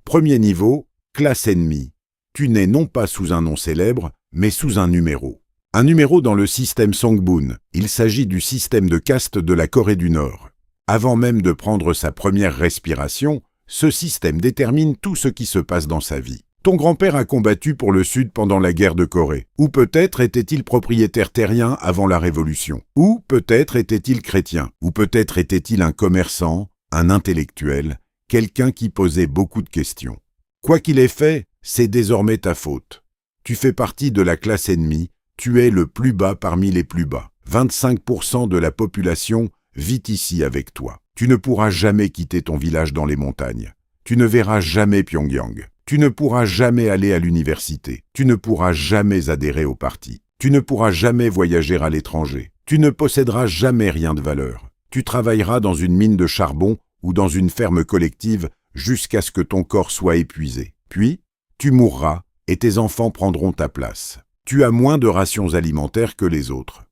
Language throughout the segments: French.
Premier niveau, classe ennemie. Tu nais non pas sous un nom célèbre, mais sous un numéro. Un numéro dans le système Songbun. Il s'agit du système de caste de la Corée du Nord. Avant même de prendre sa première respiration, ce système détermine tout ce qui se passe dans sa vie. Ton grand-père a combattu pour le Sud pendant la guerre de Corée. Ou peut-être était-il propriétaire terrien avant la Révolution. Ou peut-être était-il chrétien. Ou peut-être était-il un commerçant, un intellectuel, quelqu'un qui posait beaucoup de questions. Quoi qu'il ait fait, c'est désormais ta faute. Tu fais partie de la classe ennemie, tu es le plus bas parmi les plus bas. 25% de la population vit ici avec toi. Tu ne pourras jamais quitter ton village dans les montagnes. Tu ne verras jamais Pyongyang. Tu ne pourras jamais aller à l'université. Tu ne pourras jamais adhérer au parti. Tu ne pourras jamais voyager à l'étranger. Tu ne posséderas jamais rien de valeur. Tu travailleras dans une mine de charbon ou dans une ferme collective jusqu'à ce que ton corps soit épuisé. Puis, tu mourras et tes enfants prendront ta place. Tu as moins de rations alimentaires que les autres.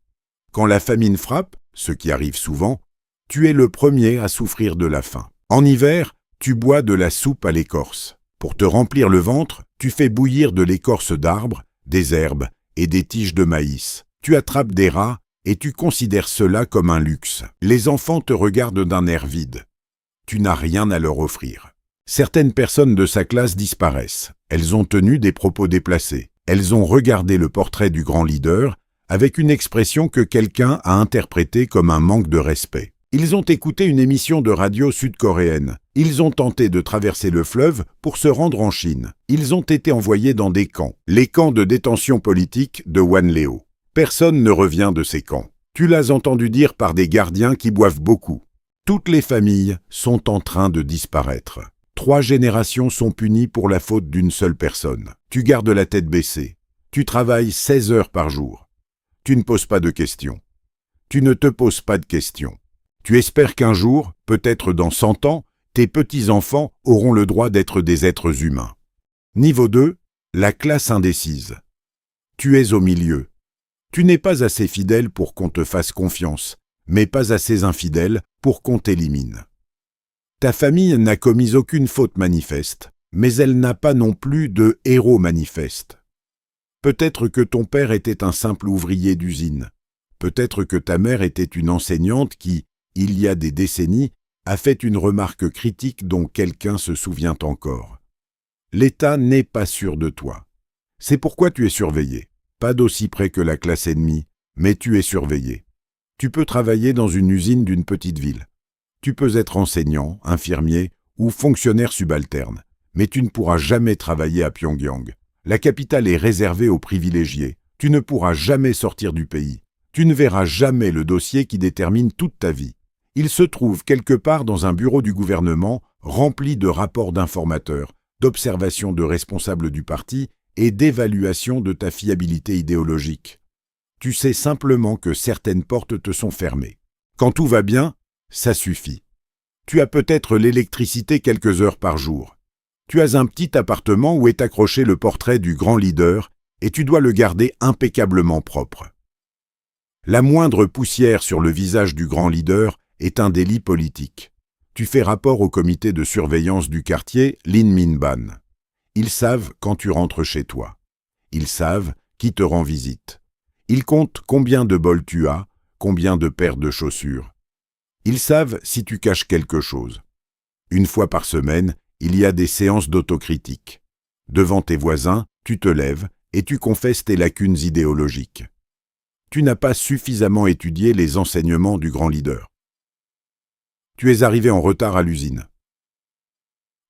Quand la famine frappe, ce qui arrive souvent, tu es le premier à souffrir de la faim. En hiver, tu bois de la soupe à l'écorce. Pour te remplir le ventre, tu fais bouillir de l'écorce d'arbres, des herbes et des tiges de maïs. Tu attrapes des rats et tu considères cela comme un luxe. Les enfants te regardent d'un air vide. Tu n'as rien à leur offrir. Certaines personnes de sa classe disparaissent. Elles ont tenu des propos déplacés. Elles ont regardé le portrait du grand leader avec une expression que quelqu'un a interprétée comme un manque de respect. Ils ont écouté une émission de radio sud-coréenne. Ils ont tenté de traverser le fleuve pour se rendre en Chine. Ils ont été envoyés dans des camps, les camps de détention politique de Wanleo. Personne ne revient de ces camps. Tu l'as entendu dire par des gardiens qui boivent beaucoup. Toutes les familles sont en train de disparaître. 3 générations sont punies pour la faute d'une seule personne. Tu gardes la tête baissée. Tu travailles 16 heures par jour. Tu ne poses pas de questions. Tu ne te poses pas de questions. Tu espères qu'un jour, peut-être dans 100 ans, tes petits-enfants auront le droit d'être des êtres humains. Niveau 2, la classe indécise. Tu es au milieu. Tu n'es pas assez fidèle pour qu'on te fasse confiance, mais pas assez infidèle pour qu'on t'élimine. Ta famille n'a commis aucune faute manifeste, mais elle n'a pas non plus de héros manifeste. Peut-être que ton père était un simple ouvrier d'usine. Peut-être que ta mère était une enseignante qui, il y a des décennies, a fait une remarque critique dont quelqu'un se souvient encore. L'État n'est pas sûr de toi. C'est pourquoi tu es surveillé. Pas d'aussi près que la classe ennemie, mais tu es surveillé. Tu peux travailler dans une usine d'une petite ville. Tu peux être enseignant, infirmier ou fonctionnaire subalterne, mais tu ne pourras jamais travailler à Pyongyang. La capitale est réservée aux privilégiés. Tu ne pourras jamais sortir du pays. Tu ne verras jamais le dossier qui détermine toute ta vie. Il se trouve quelque part dans un bureau du gouvernement rempli de rapports d'informateurs, d'observations de responsables du parti et d'évaluation de ta fiabilité idéologique. Tu sais simplement que certaines portes te sont fermées. Quand tout va bien, ça suffit. Tu as peut-être l'électricité quelques heures par jour. Tu as un petit appartement où est accroché le portrait du grand leader et tu dois le garder impeccablement propre. La moindre poussière sur le visage du grand leader est un délit politique. Tu fais rapport au comité de surveillance du quartier Lin Minban. Ils savent quand tu rentres chez toi. Ils savent qui te rend visite. Ils comptent combien de bols tu as, combien de paires de chaussures. Ils savent si tu caches quelque chose. Une fois par semaine, il y a des séances d'autocritique. Devant tes voisins, tu te lèves et tu confesses tes lacunes idéologiques. Tu n'as pas suffisamment étudié les enseignements du grand leader. Tu es arrivé en retard à l'usine.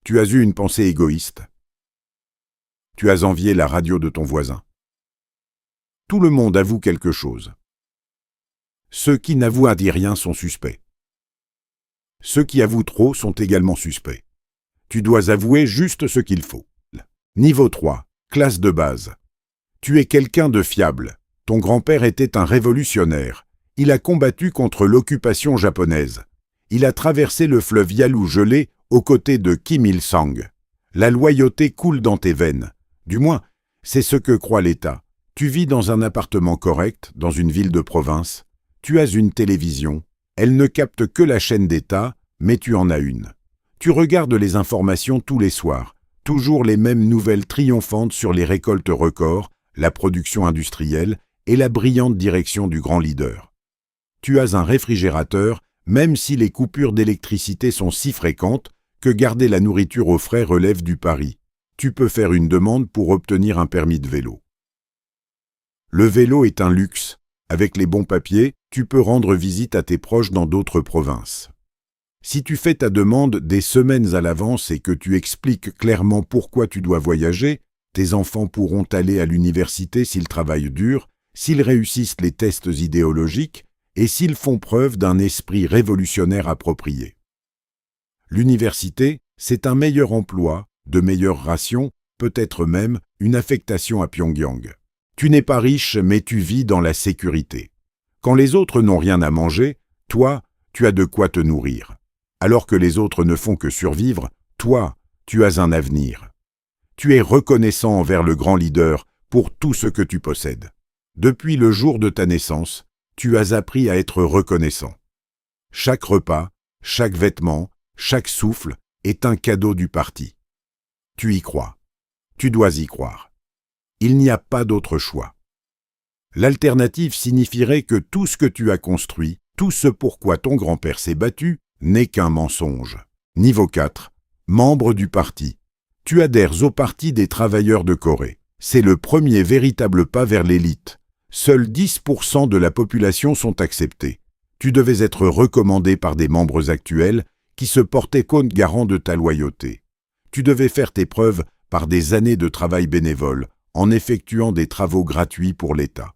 Tu as eu une pensée égoïste. Tu as envié la radio de ton voisin. Tout le monde avoue quelque chose. Ceux qui n'avouent rien sont suspects. Ceux qui avouent trop sont également suspects. Tu dois avouer juste ce qu'il faut. Niveau 3, classe de base. Tu es quelqu'un de fiable. Ton grand-père était un révolutionnaire. Il a combattu contre l'occupation japonaise. Il a traversé le fleuve Yalu gelé aux côtés de Kim Il-sung. La loyauté coule dans tes veines. Du moins, c'est ce que croit l'État. Tu vis dans un appartement correct, dans une ville de province. Tu as une télévision. Elle ne capte que la chaîne d'État, mais tu en as une. Tu regardes les informations tous les soirs. Toujours les mêmes nouvelles triomphantes sur les récoltes records, la production industrielle et la brillante direction du grand leader. Tu as un réfrigérateur, même si les coupures d'électricité sont si fréquentes que garder la nourriture au frais relève du pari. Tu peux faire une demande pour obtenir un permis de vélo. Le vélo est un luxe. Avec les bons papiers, tu peux rendre visite à tes proches dans d'autres provinces. Si tu fais ta demande des semaines à l'avance et que tu expliques clairement pourquoi tu dois voyager, tes enfants pourront aller à l'université s'ils travaillent dur, s'ils réussissent les tests idéologiques et s'ils font preuve d'un esprit révolutionnaire approprié. L'université, c'est un meilleur emploi, de meilleures rations, peut-être même une affectation à Pyongyang. Tu n'es pas riche, mais tu vis dans la sécurité. Quand les autres n'ont rien à manger, toi, tu as de quoi te nourrir. Alors que les autres ne font que survivre, toi, tu as un avenir. Tu es reconnaissant envers le grand leader pour tout ce que tu possèdes. Depuis le jour de ta naissance, tu as appris à être reconnaissant. Chaque repas, chaque vêtement, chaque souffle est un cadeau du parti. Tu y crois. Tu dois y croire. Il n'y a pas d'autre choix. L'alternative signifierait que tout ce que tu as construit, tout ce pourquoi ton grand-père s'est battu, n'est qu'un mensonge. Niveau 4. Membre du parti. Tu adhères au Parti des travailleurs de Corée. C'est le premier véritable pas vers l'élite. Seuls 10% de la population sont acceptés. Tu devais être recommandé par des membres actuels qui se portaient compte garant de ta loyauté. Tu devais faire tes preuves par des années de travail bénévole, en effectuant des travaux gratuits pour l'État.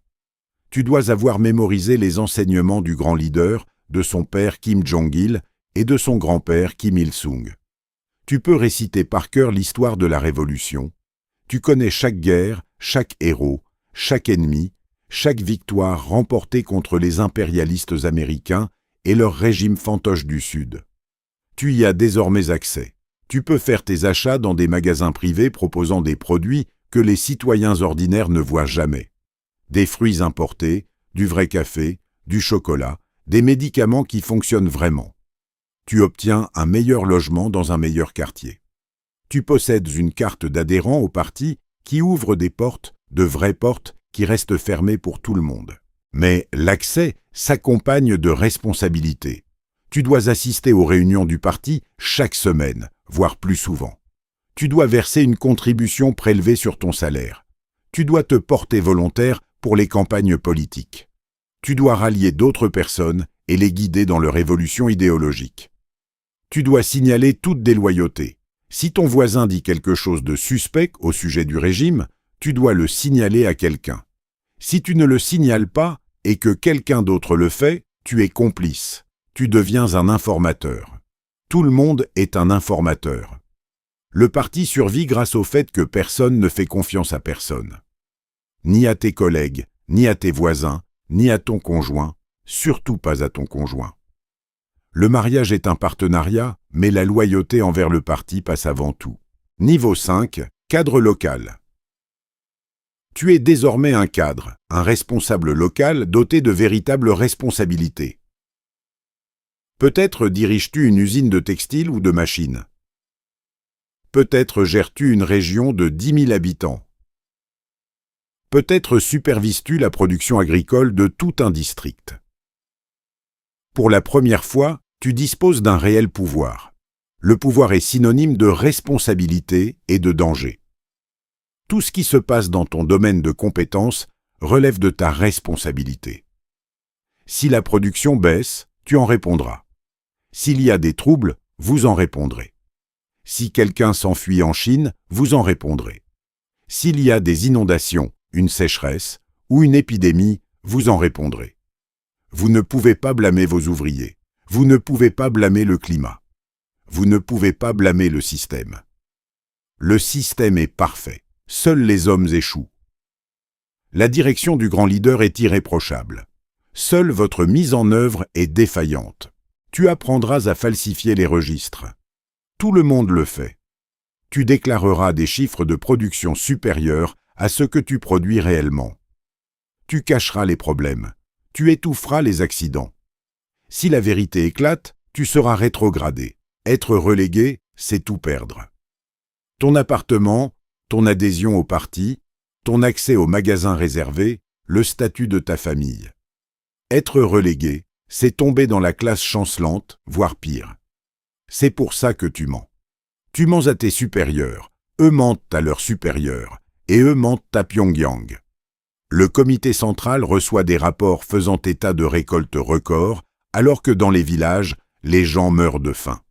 Tu dois avoir mémorisé les enseignements du grand leader, de son père Kim Jong-il et de son grand-père Kim Il-sung. Tu peux réciter par cœur l'histoire de la Révolution. Tu connais chaque guerre, chaque héros, chaque ennemi, chaque victoire remportée contre les impérialistes américains et leur régime fantoche du Sud. Tu y as désormais accès. Tu peux faire tes achats dans des magasins privés proposant des produits que les citoyens ordinaires ne voient jamais. Des fruits importés, du vrai café, du chocolat, des médicaments qui fonctionnent vraiment. Tu obtiens un meilleur logement dans un meilleur quartier. Tu possèdes une carte d'adhérent au parti qui ouvre des portes, de vraies portes, qui restent fermées pour tout le monde. Mais l'accès s'accompagne de responsabilités. Tu dois assister aux réunions du parti chaque semaine, voire plus souvent. Tu dois verser une contribution prélevée sur ton salaire. Tu dois te porter volontaire pour les campagnes politiques. Tu dois rallier d'autres personnes et les guider dans leur évolution idéologique. Tu dois signaler toute déloyauté. Si ton voisin dit quelque chose de suspect au sujet du régime, tu dois le signaler à quelqu'un. Si tu ne le signales pas et que quelqu'un d'autre le fait, tu es complice. Tu deviens un informateur. Tout le monde est un informateur. Le parti survit grâce au fait que personne ne fait confiance à personne. Ni à tes collègues, ni à tes voisins, ni à ton conjoint, surtout pas à ton conjoint. Le mariage est un partenariat, mais la loyauté envers le parti passe avant tout. Niveau 5, cadre local. Tu es désormais un cadre, un responsable local doté de véritables responsabilités. Peut-être diriges-tu une usine de textile ou de machines. Peut-être gères-tu une région de 10 000 habitants. Peut-être supervises-tu la production agricole de tout un district. Pour la première fois, tu disposes d'un réel pouvoir. Le pouvoir est synonyme de responsabilité et de danger. Tout ce qui se passe dans ton domaine de compétence relève de ta responsabilité. Si la production baisse, tu en répondras. S'il y a des troubles, vous en répondrez. Si quelqu'un s'enfuit en Chine, vous en répondrez. S'il y a des inondations, une sécheresse ou une épidémie, vous en répondrez. Vous ne pouvez pas blâmer vos ouvriers. Vous ne pouvez pas blâmer le climat. Vous ne pouvez pas blâmer le système. Le système est parfait. Seuls les hommes échouent. La direction du grand leader est irréprochable. Seule votre mise en œuvre est défaillante. Tu apprendras à falsifier les registres. Tout le monde le fait. Tu déclareras des chiffres de production supérieurs à ce que tu produis réellement. Tu cacheras les problèmes. Tu étoufferas les accidents. Si la vérité éclate, tu seras rétrogradé. Être relégué, c'est tout perdre. Ton appartement, ton adhésion au parti, ton accès au magasin réservé, le statut de ta famille. Être relégué, c'est tomber dans la classe chancelante, voire pire. C'est pour ça que tu mens. Tu mens à tes supérieurs, eux mentent à leurs supérieurs, et eux mentent à Pyongyang. Le comité central reçoit des rapports faisant état de récoltes records, alors que dans les villages, les gens meurent de faim.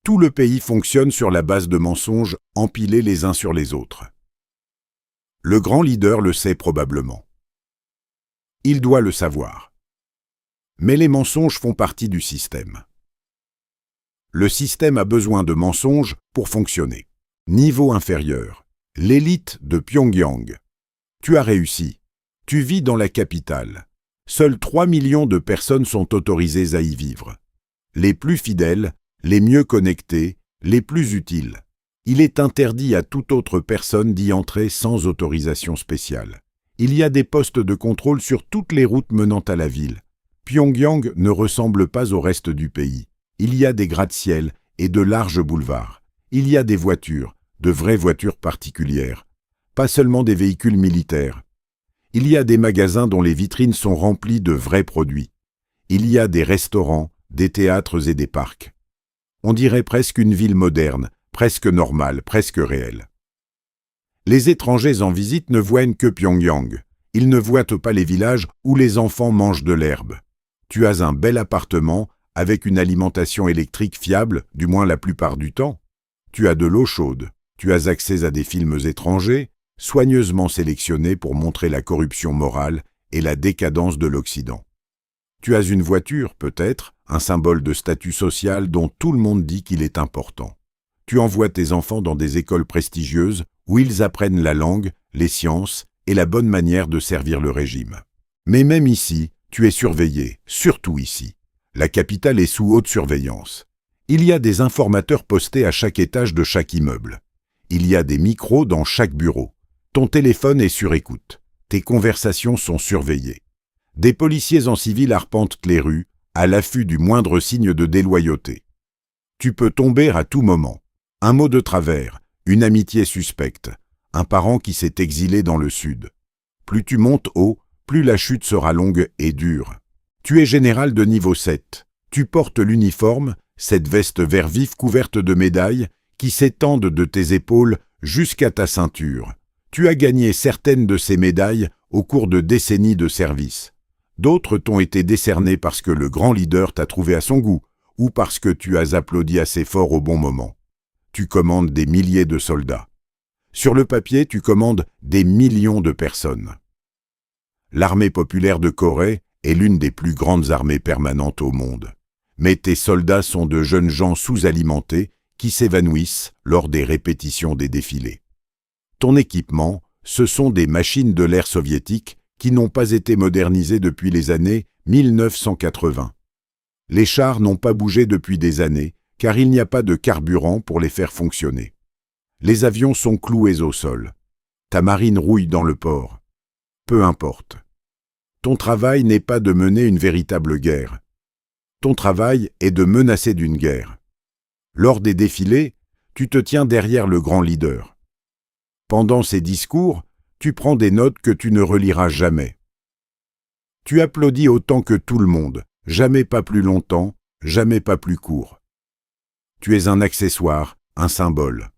Tout le pays fonctionne sur la base de mensonges empilés les uns sur les autres. Le grand leader le sait probablement. Il doit le savoir. Mais les mensonges font partie du système. Le système a besoin de mensonges pour fonctionner. Niveau inférieur. L'élite de Pyongyang. Tu as réussi. Tu vis dans la capitale. Seuls 3 millions de personnes sont autorisées à y vivre. Les plus fidèles, les mieux connectés, les plus utiles. Il est interdit à toute autre personne d'y entrer sans autorisation spéciale. Il y a des postes de contrôle sur toutes les routes menant à la ville. Pyongyang ne ressemble pas au reste du pays. Il y a des gratte-ciel et de larges boulevards. Il y a des voitures, de vraies voitures particulières. Pas seulement des véhicules militaires. Il y a des magasins dont les vitrines sont remplies de vrais produits. Il y a des restaurants, des théâtres et des parcs. On dirait presque une ville moderne, presque normale, presque réelle. Les étrangers en visite ne voient que Pyongyang. Ils ne voient pas les villages où les enfants mangent de l'herbe. Tu as un bel appartement avec une alimentation électrique fiable, du moins la plupart du temps. Tu as de l'eau chaude. Tu as accès à des films étrangers, soigneusement sélectionnés pour montrer la corruption morale et la décadence de l'Occident. Tu as une voiture, peut-être, un symbole de statut social dont tout le monde dit qu'il est important. Tu envoies tes enfants dans des écoles prestigieuses où ils apprennent la langue, les sciences et la bonne manière de servir le régime. Mais même ici, tu es surveillé, surtout ici. La capitale est sous haute surveillance. Il y a des informateurs postés à chaque étage de chaque immeuble. Il y a des micros dans chaque bureau. Ton téléphone est sur écoute. Tes conversations sont surveillées. Des policiers en civil arpentent les rues, à l'affût du moindre signe de déloyauté. Tu peux tomber à tout moment. Un mot de travers, une amitié suspecte, un parent qui s'est exilé dans le sud. Plus tu montes haut, plus la chute sera longue et dure. Tu es général de niveau 7. Tu portes l'uniforme, cette veste vert vif couverte de médailles, qui s'étendent de tes épaules jusqu'à ta ceinture. Tu as gagné certaines de ces médailles au cours de décennies de service. D'autres t'ont été décernées parce que le grand leader t'a trouvé à son goût, ou parce que tu as applaudi assez fort au bon moment. Tu commandes des milliers de soldats. Sur le papier, tu commandes des millions de personnes. L'armée populaire de Corée est l'une des plus grandes armées permanentes au monde. Mais tes soldats sont de jeunes gens sous-alimentés qui s'évanouissent lors des répétitions des défilés. Ton équipement, ce sont des machines de l'ère soviétique qui n'ont pas été modernisées depuis les années 1980. Les chars n'ont pas bougé depuis des années, car il n'y a pas de carburant pour les faire fonctionner. Les avions sont cloués au sol. Ta marine rouille dans le port. Peu importe. Ton travail n'est pas de mener une véritable guerre. Ton travail est de menacer d'une guerre. Lors des défilés, tu te tiens derrière le grand leader. Pendant ses discours, tu prends des notes que tu ne reliras jamais. Tu applaudis autant que tout le monde, jamais pas plus longtemps, jamais pas plus court. Tu es un accessoire, un symbole.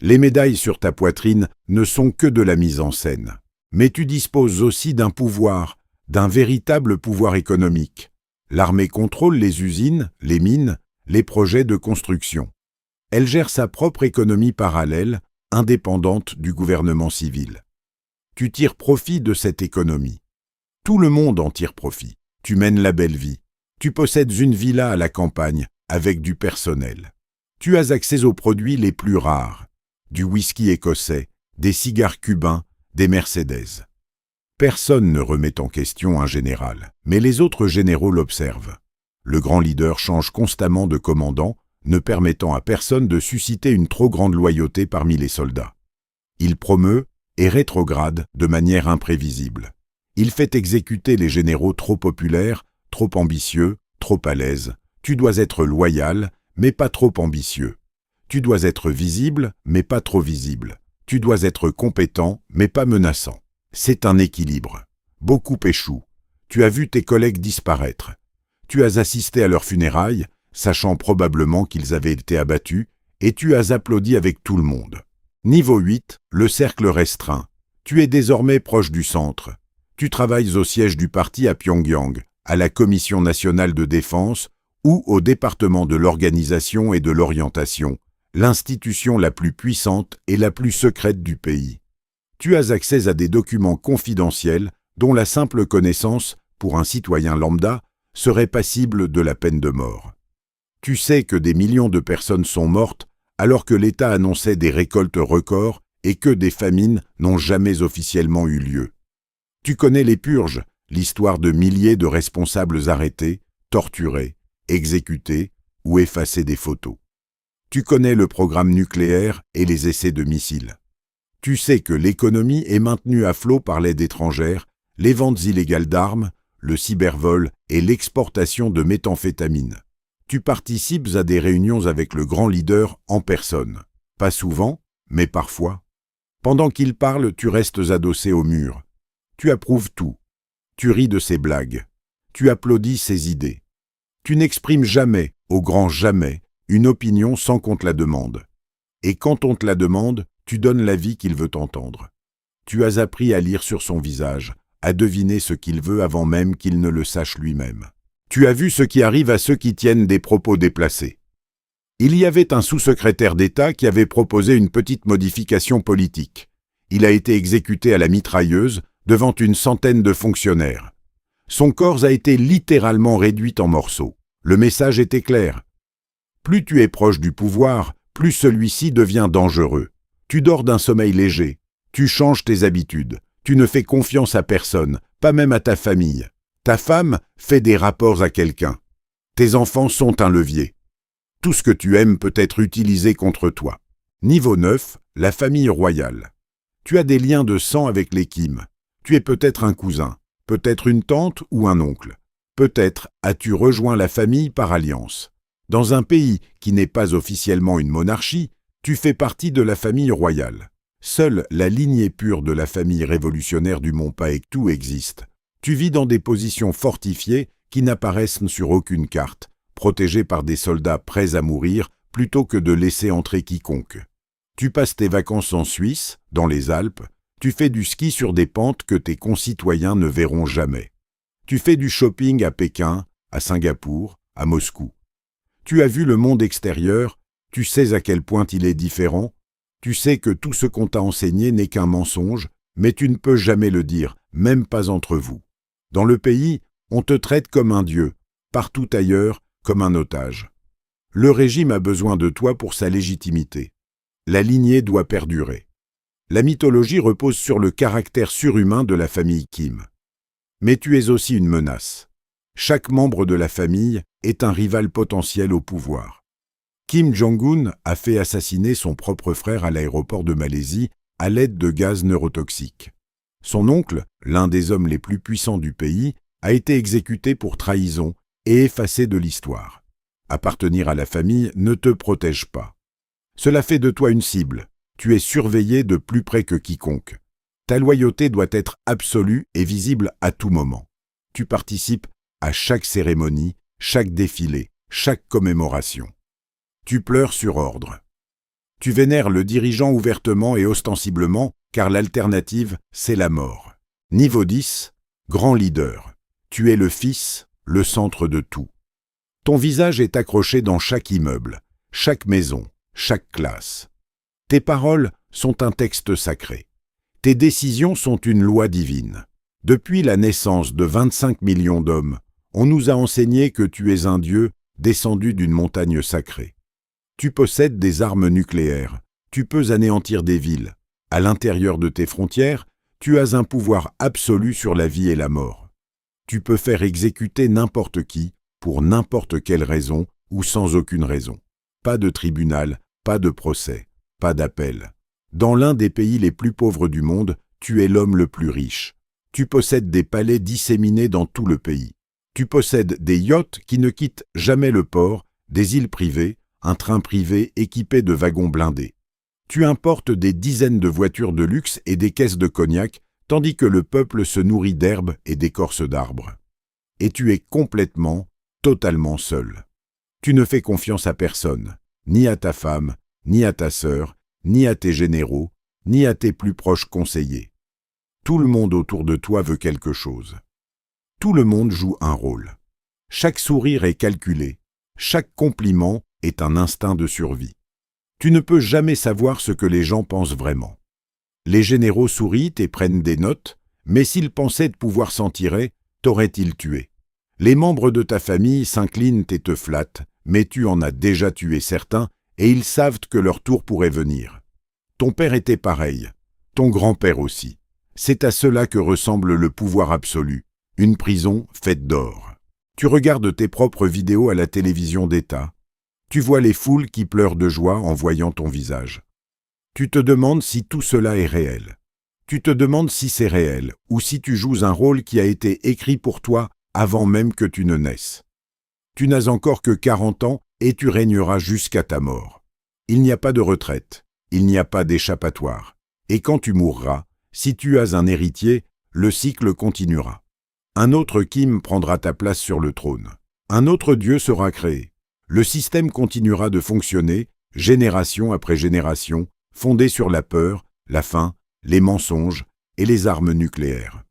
Les médailles sur ta poitrine ne sont que de la mise en scène. Mais tu disposes aussi d'un pouvoir, d'un véritable pouvoir économique. L'armée contrôle les usines, les mines, les projets de construction. Elle gère sa propre économie parallèle, indépendante du gouvernement civil. Tu tires profit de cette économie. Tout le monde en tire profit. Tu mènes la belle vie. Tu possèdes une villa à la campagne, avec du personnel. Tu as accès aux produits les plus rares. Du whisky écossais, des cigares cubains, des Mercedes. Personne ne remet en question un général, mais les autres généraux l'observent. Le grand leader change constamment de commandant, ne permettant à personne de susciter une trop grande loyauté parmi les soldats. Il promeut et rétrograde de manière imprévisible. Il fait exécuter les généraux trop populaires, trop ambitieux, trop à l'aise. Tu dois être loyal, mais pas trop ambitieux. Tu dois être visible, mais pas trop visible. Tu dois être compétent, mais pas menaçant. C'est un équilibre. Beaucoup échouent. Tu as vu tes collègues disparaître. Tu as assisté à leurs funérailles, sachant probablement qu'ils avaient été abattus, et tu as applaudi avec tout le monde. Niveau 8, le cercle restreint. Tu es désormais proche du centre. Tu travailles au siège du parti à Pyongyang, à la Commission nationale de défense ou au département de l'organisation et de l'orientation, l'institution la plus puissante et la plus secrète du pays. Tu as accès à des documents confidentiels dont la simple connaissance, pour un citoyen lambda, serait passible de la peine de mort. Tu sais que des millions de personnes sont mortes alors que l'État annonçait des récoltes records et que des famines n'ont jamais officiellement eu lieu. Tu connais les purges, l'histoire de milliers de responsables arrêtés, torturés, exécutés ou effacés des photos. Tu connais le programme nucléaire et les essais de missiles. Tu sais que l'économie est maintenue à flot par l'aide étrangère, les ventes illégales d'armes, le cybervol et l'exportation de méthamphétamine. Tu participes à des réunions avec le grand leader en personne. Pas souvent, mais parfois. Pendant qu'il parle, tu restes adossé au mur. Tu approuves tout. Tu ris de ses blagues. Tu applaudis ses idées. Tu n'exprimes jamais, au grand jamais, une opinion sans qu'on te la demande. Et quand on te la demande, tu donnes l'avis qu'il veut entendre. Tu as appris à lire sur son visage, à deviner ce qu'il veut avant même qu'il ne le sache lui-même. Tu as vu ce qui arrive à ceux qui tiennent des propos déplacés. Il y avait un sous-secrétaire d'État qui avait proposé une petite modification politique. Il a été exécuté à la mitrailleuse devant une centaine de fonctionnaires. Son corps a été littéralement réduit en morceaux. Le message était clair. Plus tu es proche du pouvoir, plus celui-ci devient dangereux. Tu dors d'un sommeil léger. Tu changes tes habitudes. Tu ne fais confiance à personne, pas même à ta famille. Ta femme fait des rapports à quelqu'un. Tes enfants sont un levier. Tout ce que tu aimes peut être utilisé contre toi. Niveau 9, la famille royale. Tu as des liens de sang avec les Kim. Tu es peut-être un cousin, peut-être une tante ou un oncle. Peut-être as-tu rejoint la famille par alliance. Dans un pays qui n'est pas officiellement une monarchie, tu fais partie de la famille royale. Seule la lignée pure de la famille révolutionnaire du Mont Paektu existe. Tu vis dans des positions fortifiées qui n'apparaissent sur aucune carte, protégées par des soldats prêts à mourir plutôt que de laisser entrer quiconque. Tu passes tes vacances en Suisse, dans les Alpes, tu fais du ski sur des pentes que tes concitoyens ne verront jamais. Tu fais du shopping à Pékin, à Singapour, à Moscou. Tu as vu le monde extérieur, tu sais à quel point il est différent, tu sais que tout ce qu'on t'a enseigné n'est qu'un mensonge, mais tu ne peux jamais le dire, même pas entre vous. Dans le pays, on te traite comme un dieu, partout ailleurs, comme un otage. Le régime a besoin de toi pour sa légitimité. La lignée doit perdurer. La mythologie repose sur le caractère surhumain de la famille Kim. Mais tu es aussi une menace. Chaque membre de la famille est un rival potentiel au pouvoir. Kim Jong-un a fait assassiner son propre frère à l'aéroport de Malaisie à l'aide de gaz neurotoxiques. Son oncle, l'un des hommes les plus puissants du pays, a été exécuté pour trahison et effacé de l'histoire. Appartenir à la famille ne te protège pas. Cela fait de toi une cible. Tu es surveillé de plus près que quiconque. Ta loyauté doit être absolue et visible à tout moment. Tu participes à chaque cérémonie, chaque défilé, chaque commémoration. Tu pleures sur ordre. Tu vénères le dirigeant ouvertement et ostensiblement, car l'alternative, c'est la mort. Niveau 10, grand leader. Tu es le fils, le centre de tout. Ton visage est accroché dans chaque immeuble, chaque maison, chaque classe. Tes paroles sont un texte sacré. Tes décisions sont une loi divine. Depuis la naissance de 25 millions d'hommes, on nous a enseigné que tu es un dieu descendu d'une montagne sacrée. Tu possèdes des armes nucléaires. Tu peux anéantir des villes. À l'intérieur de tes frontières, tu as un pouvoir absolu sur la vie et la mort. Tu peux faire exécuter n'importe qui, pour n'importe quelle raison ou sans aucune raison. Pas de tribunal, pas de procès, pas d'appel. Dans l'un des pays les plus pauvres du monde, tu es l'homme le plus riche. Tu possèdes des palais disséminés dans tout le pays. Tu possèdes des yachts qui ne quittent jamais le port, des îles privées, un train privé équipé de wagons blindés. Tu importes des dizaines de voitures de luxe et des caisses de cognac, tandis que le peuple se nourrit d'herbes et d'écorces d'arbres. Et tu es complètement, totalement seul. Tu ne fais confiance à personne, ni à ta femme, ni à ta sœur, ni à tes généraux, ni à tes plus proches conseillers. Tout le monde autour de toi veut quelque chose. Tout le monde joue un rôle. Chaque sourire est calculé, chaque compliment est un instinct de survie. Tu ne peux jamais savoir ce que les gens pensent vraiment. Les généraux sourient et prennent des notes, mais s'ils pensaient de pouvoir s'en tirer, t'auraient-ils tué. Les membres de ta famille s'inclinent et te flattent, mais tu en as déjà tué certains et ils savent que leur tour pourrait venir. Ton père était pareil, ton grand-père aussi. C'est à cela que ressemble le pouvoir absolu, une prison faite d'or. Tu regardes tes propres vidéos à la télévision d'État. Tu vois les foules qui pleurent de joie en voyant ton visage. Tu te demandes si tout cela est réel. Tu te demandes si c'est réel ou si tu joues un rôle qui a été écrit pour toi avant même que tu ne naisses. Tu n'as encore que 40 ans et tu régneras jusqu'à ta mort. Il n'y a pas de retraite, il n'y a pas d'échappatoire. Et quand tu mourras, si tu as un héritier, le cycle continuera. Un autre Kim prendra ta place sur le trône. Un autre Dieu sera créé. Le système continuera de fonctionner, génération après génération, fondé sur la peur, la faim, les mensonges et les armes nucléaires.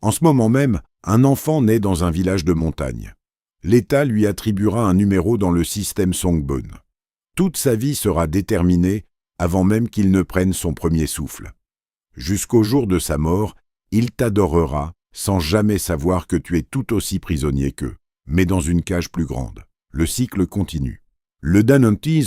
En ce moment même, un enfant naît dans un village de montagne. L'État lui attribuera un numéro dans le système Songbun. Toute sa vie sera déterminée avant même qu'il ne prenne son premier souffle. Jusqu'au jour de sa mort, il t'adorera sans jamais savoir que tu es tout aussi prisonnier qu'eux, mais dans une cage plus grande. Le cycle continue. Le Dananti